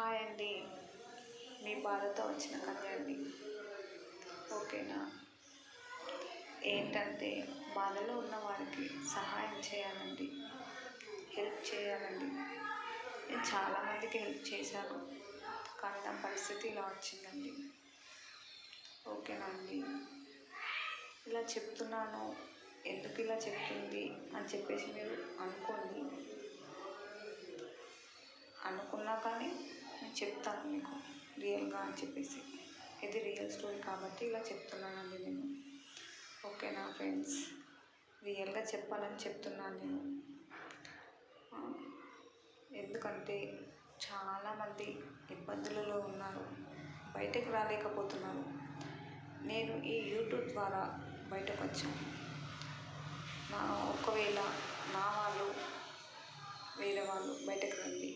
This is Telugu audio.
హాయ్ అండి. మీ బాధతో వచ్చిన కథ అండి. ఓకేనా? ఏంటంటే బాధలో ఉన్న వారికి సహాయం చేయాలండి, హెల్ప్ చేయాలండి. నేను చాలామందికి హెల్ప్ చేశాను, కానీ నా పరిస్థితి ఇలా వచ్చిందండి. ఓకేనా అండి? ఇలా చెప్తున్నాను, ఎందుకు ఇలా చెప్తుంది అని చెప్పేసి మీరు అనుకున్నా కానీ నేను చెప్తాను మీకు రియల్గా అని చెప్పేసి. ఇది రియల్ స్టోరీ కాబట్టి ఇలా చెప్తున్నానండి నేను. ఓకేనా ఫ్రెండ్స్? రియల్గా చెప్పాలని చెప్తున్నాను నేను. ఎందుకంటే చాలామంది ఇబ్బందులలో ఉన్నారు, బయటకు రాలేకపోతున్నారు. నేను ఈ యూట్యూబ్ ద్వారా బయటకు వచ్చాను. ఒకవేళ నా వాళ్ళు వేరే వాళ్ళు బయటకు రండి,